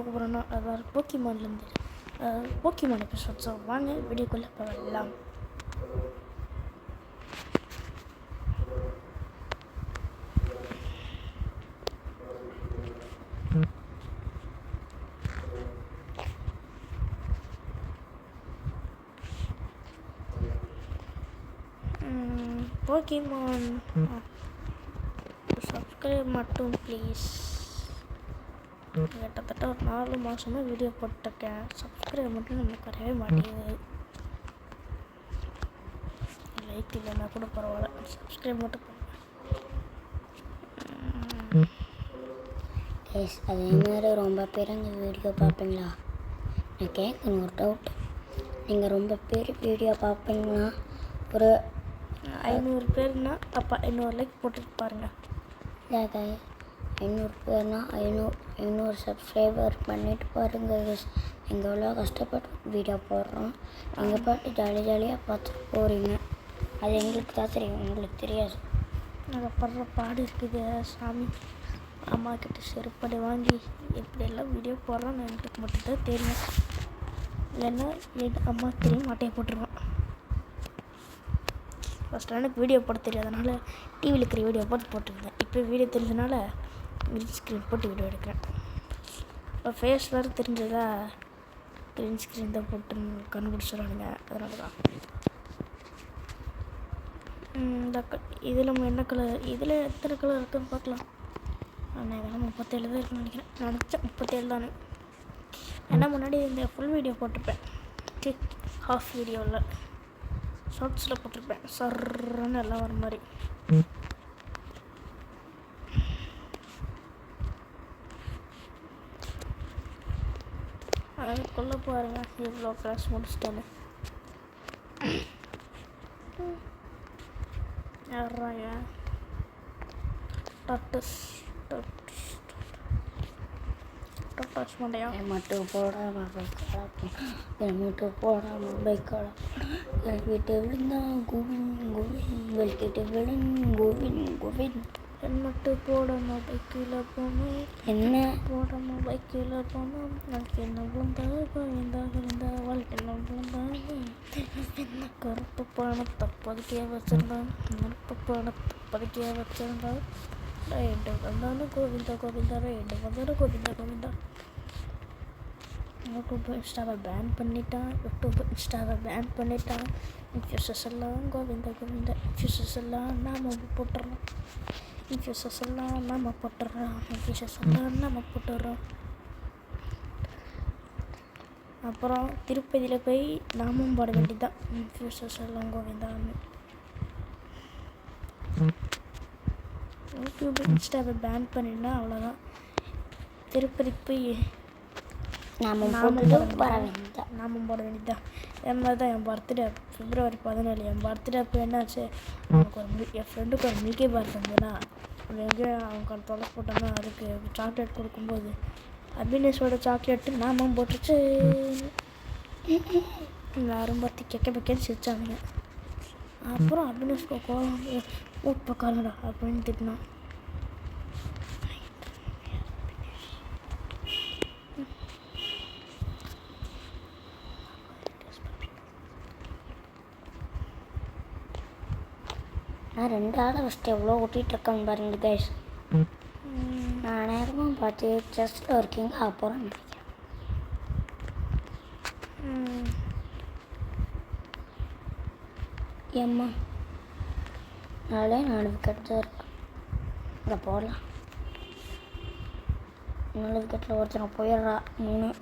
பார்க்க போகிறோன்னா அதாவது போக்கிமான்லேருந்து போக்கிமான் எபிசோட். ஸோ வாங்க வீடியோக்குள்ளே போகலாம். போக்கிமான் சப்ஸ்கிரைப் மட்டும் ப்ளீஸ். கிட்டத்தட்ட ஒரு 4 மாதமாக வீடியோ போட்டிருக்கேன். சப்ஸ்கிரைப் மட்டும் நமக்கு வரவே மாட்டேங்குது. லைக் இல்லைன்னா கூட பரவாயில்ல, சப்ஸ்கிரைப் மட்டும் அதே மாதிரி ரொம்ப பேர் அந்த வீடியோ பார்ப்பீங்களா? நான் கேட்கணும் ஒரு டவுட். நீங்கள் ரொம்ப பேர் வீடியோ பார்ப்பீங்கன்னா ஒரு 500 பேர்னா அப்போ 500 லைக் போட்டுட்டு பாருங்கள். இல்லை 500 பேர்னா 500 சப்ஸ்கிரைபர் பண்ணிவிட்டு பாருங்கள். எங்கள் எவ்வளோ கஷ்டப்பட்டு வீடியோ போடுறோம். நீங்கள் பாட்டு ஜாலியாக பார்த்துட்டு போகிறீங்க. அது எங்களுக்கு தான் தெரியும், உங்களுக்கு தெரியாது. நாங்கள் படுற பாடு இருக்குது சாமி. அம்மா கிட்ட செருப்படி வாங்கி எப்படியெல்லாம் வீடியோ போடுறோன்னு எனக்கு மட்டும்தான் தெரியும். இல்லைன்னா என் அம்மா தெரியும் மாட்டையை போட்டுருவேன். ஃபஸ்ட்டு எனக்கு வீடியோ போட தெரியாதனால டிவியில் இருக்கிற வீடியோ போட்டுருந்தேன். இப்போ வீடியோ தெரிஞ்சதுனால க்ரீன் ஸ்க்ரீன் போட்டு வீடியோ எடுக்கிறேன். இப்போ ஃபேஸ் வேறு தெரிஞ்சதா க்ரீன் ஸ்க்ரீன் தான் போட்டு கண்டுபிடிச்சிடுறானுங்க. அதனால தான் இந்த இதில் என்ன கலர், இதில் எத்தனை கலர் இருக்குதுன்னு பார்க்கலாம். ஆனால் இதெல்லாம் 37 தான் இருக்குன்னு நினைக்கிறேன். நினச்சேன் 37 தானே. ஏன்னா முன்னாடி இந்த ஃபுல் வீடியோ போட்டிருப்பேன், ஹாஃப் வீடியோவில் ஷார்ட்ஸில் போட்டிருப்பேன். சர்ன்னு எல்லாம் வர மாதிரி. அதுக்குள்ளே பாருங்க இவ்வளோ கிளாஸ் முடிச்சிட்டேன்னு. யாராங்க டட்டஸ் மண்டையா மட்டும் போடாமல் பைக்கால வீட்டு விழுந்தா கோவின் கோவின் ஹெல்மெட்டு போடாமல் பைக்கில் போனோம், என்ன போடாமல் பைக்கில் போனோம். எனக்கு என்ன விழுந்தா விழுந்தா வாழ்க்கையில் விழுந்தா கருப்பு பணத்தை பதுக்கிய வச்சிருந்தான், கருப்பு பணத்தை பதுக்கிய வச்சிருந்தான். ரைட்டு வந்தாலும் கோவிந்தா ரைட்டு வந்தாலும் கோவிந்தா. யூடியூப் இன்ஸ்டாவை பேன் பண்ணிட்டான். இன்ஃபியூசஸ் எல்லாம் கோவிந்தா. இன்ஃபியூசஸ் எல்லாம் நாம போட்டுறோம். அப்புறம் திருப்பதியில் போய் நாமும் பாட வேண்டியதுதான். இன்ஃபியூசஸ் எல்லாம் கோவிந்தான்னு. யூடியூப் இன்ஸ்டாவை பேன் பண்ணினா அவ்வளோதான். திருப்பதி போய் நாமும் போட வேண்டியதுதான். என் மாதிரி தான் என் பர்த்டே February 17. என் பர்த்டே அப்போ என்னாச்சு, என் ஃப்ரெண்டுக்கு ஒரு மில்கி பார் தந்ததுன்னா எங்கேயோ அவங்க தொலை போட்டாங்க. அதுக்கு சாக்லேட் கொடுக்கும்போது அபினேஷோட சாக்லேட்டு நாமும் போட்டுருச்சு. எல்லாரும் பார்த்து கெக்கன்னு சிரிச்சானுங்க. அப்புறம் அபினேஷ்க்கு கோவம், ஊட்பக்காரங்கடா அப்படின்னு திட்டினான். நான் 2 ஆளை ஃபஸ்ட்டு எவ்வளோ ஓட்டிகிட்ருக்கேன் பாருங்க கைஸ். நான் நேரமாக பார்த்து செஸ்ட்டில் இருக்கீங்க அப்புறம் நினைக்கிறேன். ஏம்மா 4 விக்கெட் தான் இருக்கு. இங்கே போடலாம். 4 விக்கெட்டில் ஒருத்தனை போயிடுறா. 3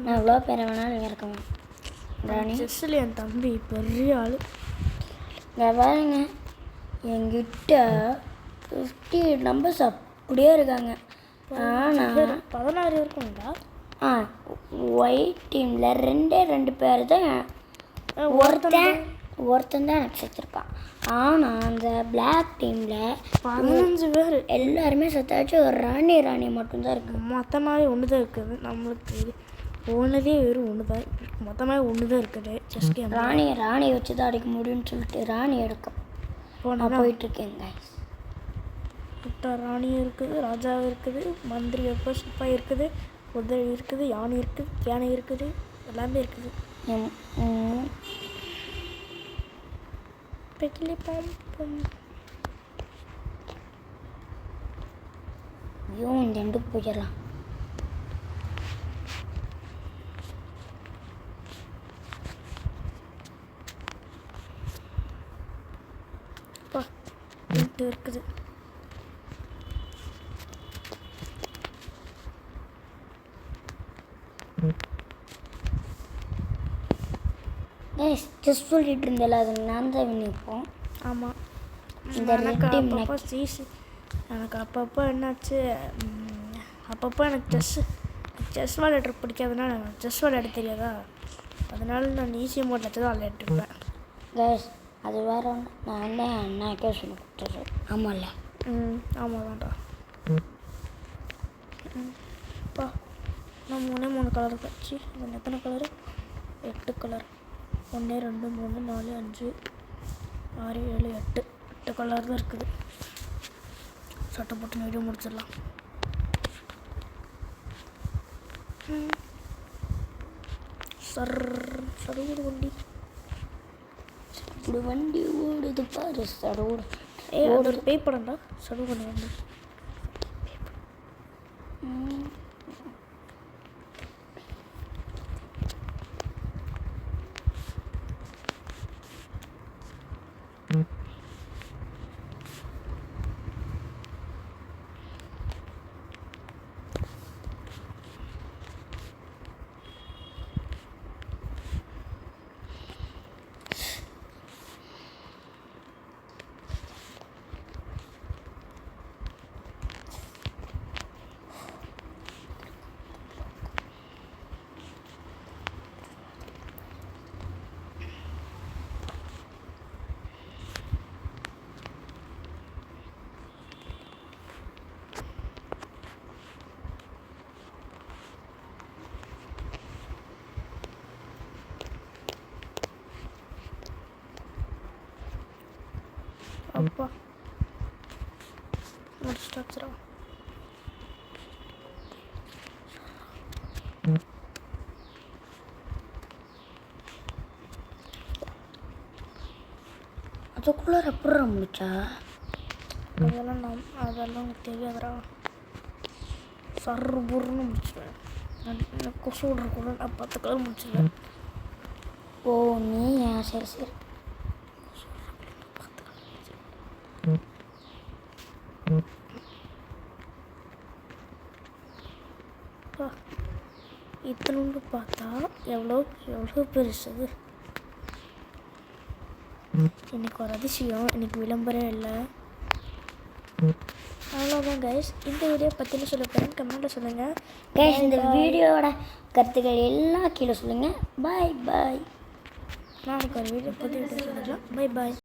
நான் எவ்வளோ பேரை வேணாலும் இருக்கேன். ராணி செஸ்ஸில் என் தம்பி பெரிய ஆள். இங்கே பாருங்க, என்கிட்ட 50 நம்பர்ஸ் அப்படியே இருக்காங்க. ஆனால் 16 இருக்குங்களா? ஒயிட் டீமில் 2 பேர் தான். ஒருத்தன் தான் எனக்கு செத்துருக்கான். ஆனால் அந்த பிளாக் டீமில் 15 பேர் எல்லாருமே செத்தாச்சு. ஒரு ராணி மட்டும்தான் இருக்குது. மொத்தமாகவே ஒன்று தான் இருக்குது. நம்மளுக்கு போனதே வெறும் 1 தான். மொத்தமாக 1 தான் இருக்குது. செஸ் கேம் ராணி வச்சு தான் அடிக்க முடியும்னு சொல்லிட்டு ராணி எடுக்க போயிட்டுருக்கேங்க. விட்டா ராணியும் இருக்குது, ராஜாவும் இருக்குது, மந்திரி இருப்ப சிப்பாய் இருக்குது, குதிரை இருக்குது, யானை இருக்குது, யானை இருக்குது, எல்லாமே இருக்குது. பெக்கிலி பாம்பம் ஐயோ இந்த எண்டுக்கு போயிடலாம். இருக்குது. ஜஸ்ட் சொல்லிட்டு இருந்தேன், அது நான் தான் நிற்போம். ஆமாம், இந்த எனக்கு அப்பப்போ என்னாச்சு, அப்பப்போ எனக்கு செஸ் விளையாடுற பிடிக்காதனால எனக்கு செஸ் விளையாட தெரியாதா, அதனால நான் ஈஸி மோட்டில் வச்சு தான் விளையாட்டுருப்பேன். கேஸ் அது வேற ஒன்று, நான் தான் அண்ணாக்கே சொல்லி கொடுத்துரு. ஆமாம்ல? ஆமாம் தான்டா. அப்பா நான் 3 கலர் வச்சு அது எத்தனை கலரு? 8 கலர். 1 2 3 4 5 6 7 8 கலர் தான் இருக்குது. சட்டை போட்டு வீடியோ முடிச்சிடலாம். சடுகுடு வண்டி, இப்படி வண்டி ஓடுது பாரு. சடுகுடு ஒரு பேய் படம்டா சடுகுடு வண்டி. அப்பா முடிச்சுட்டு அதுக்குள்ளே எப்படி முடிச்சா? அதெல்லாம் எனக்கு தெரியாதுடா. சர்புர்னு முடிச்சிடுவேன். நான் கொசு விட்ற கூட நான் 10 கலர் முடிச்சிடுவேன். ஓ நீ சரி சரி. இத்தனோண்டு பார்த்தா எவ்வளோ பெருசு. இன்னைக்கு ஒரு அதிசயம், இன்னைக்கு விளம்பரம் இல்லை. அவ்வளோதான் கைஸ். இந்த வீடியோ பற்றின சொல்ல போகிறேன், கமெண்ட்டில் சொல்லுங்கள் கைஸ். இந்த வீடியோவோட கருத்துக்கள் எல்லாம் கீழே சொல்லுங்கள். பாய் பாய். நாளைக்கு ஒரு வீடியோ பற்றி சொல்லலாம். பாய் பாய்.